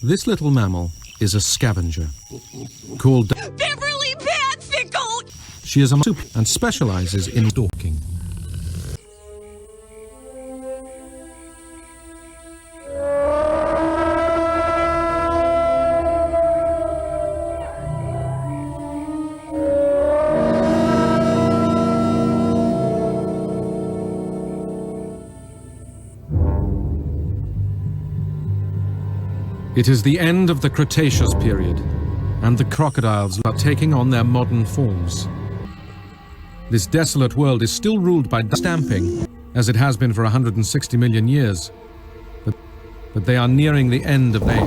This little mammal is a scavenger called Beverly Padfickle! She is a soup and specializes in stalking. It is the end of the Cretaceous period, and the crocodiles are taking on their modern forms. This desolate world is still ruled by stamping, as it has been for 160 million years, but they are nearing the end of their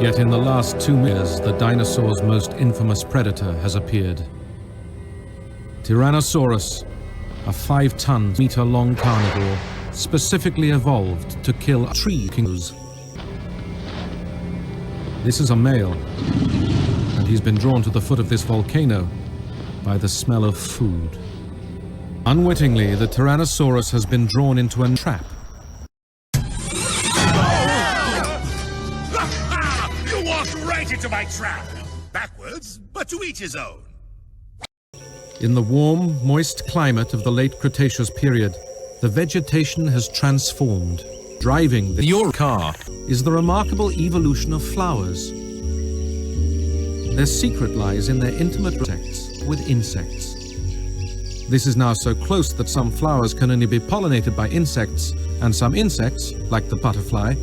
Yet in the last 2 years, the dinosaurs' most infamous predator has appeared. Tyrannosaurus, a 5-ton-meter-long carnivore, specifically evolved to kill tree kings. This is a male, and he's been drawn to the foot of this volcano by the smell of food. Unwittingly, the Tyrannosaurus has been drawn into a trap. You walked right into my trap! Backwards, but to each his own. In the warm, moist climate of the late Cretaceous period, the vegetation has transformed. Driving your car is the remarkable evolution of flowers. Their secret lies in their intimate contacts with insects. This is now so close that some flowers can only be pollinated by insects, and some insects, like the butterfly,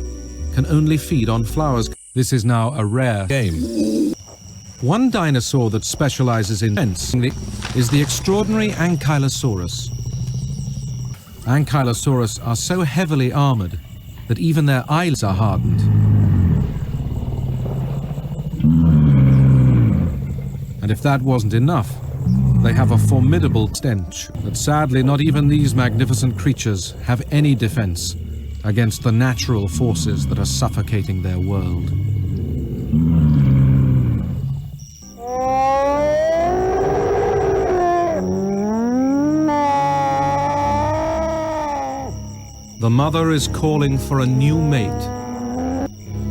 can only feed on flowers. This is now a rare game. One dinosaur that specializes in fencing is the extraordinary Ankylosaurus. Ankylosaurus are so heavily armored that even their eyelids are hardened. And if that wasn't enough, they have a formidable stench that sadly not even these magnificent creatures have any defense against the natural forces that are suffocating their world. The mother is calling for a new mate.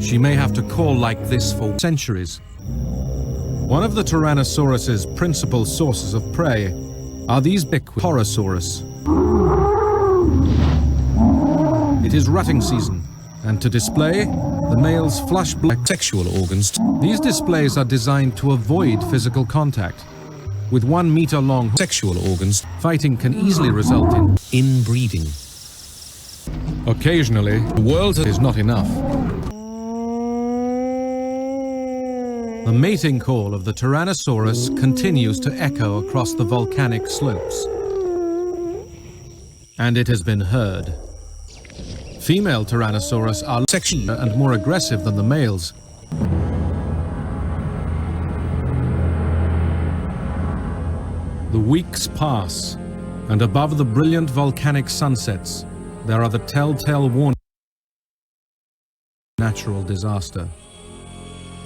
She may have to call like this for centuries. One of the Tyrannosaurus's principal sources of prey are these big Horosaurus. It is rutting season, and to display the male's flush black sexual organs, these displays are designed to avoid physical contact. With 1 meter long sexual organs, fighting can easily result in inbreeding. Occasionally, the world is not enough. The mating call of the Tyrannosaurus continues to echo across the volcanic slopes. And it has been heard. Female Tyrannosaurus are sexier and more aggressive than the males. The weeks pass, and above the brilliant volcanic sunsets, there are the telltale warnings of natural disaster.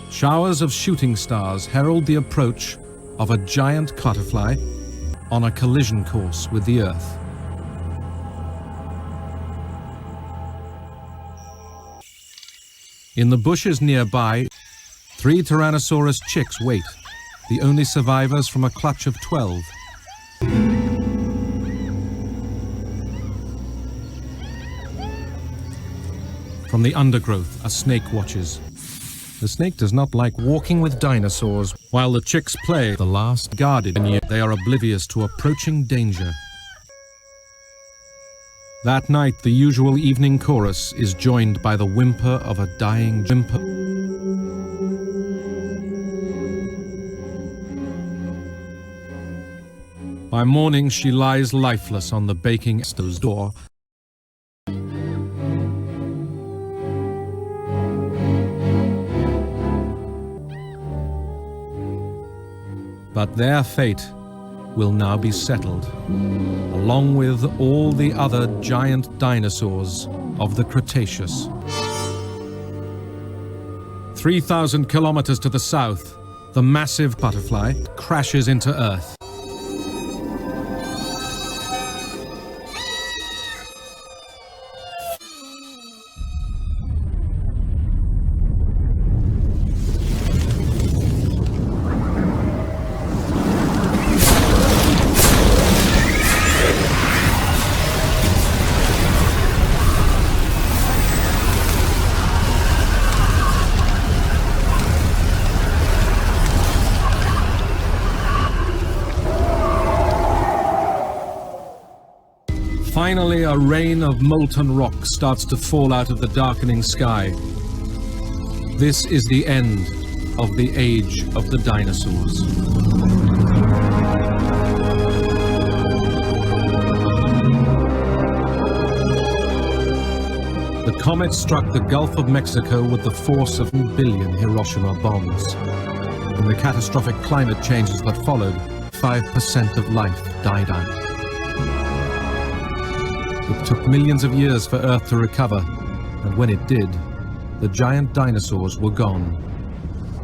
Showers of shooting stars herald the approach of a giant butterfly on a collision course with the Earth. In the bushes nearby, 3 Tyrannosaurus chicks wait, the only survivors from a clutch of 12. From the undergrowth, a snake watches. The snake does not like walking with dinosaurs, while the chicks play the last guardian, yet they are oblivious to approaching danger. That night, the usual evening chorus is joined by the whimper of a dying whimper. By morning, she lies lifeless on the baking stove's door. But their fate will now be settled, along with all the other giant dinosaurs of the Cretaceous. 3,000 kilometers to the south, the massive butterfly crashes into Earth. Finally, a rain of molten rock starts to fall out of the darkening sky. This is the end of the age of the dinosaurs. The comet struck the Gulf of Mexico with the force of 1 billion Hiroshima bombs. In the catastrophic climate changes that followed, 5% of life died out. It took millions of years for Earth to recover, and when it did, the giant dinosaurs were gone,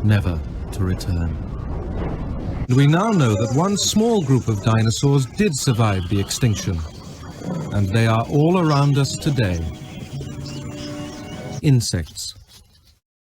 never to return. And we now know that one small group of dinosaurs did survive the extinction, and they are all around us today. Insects.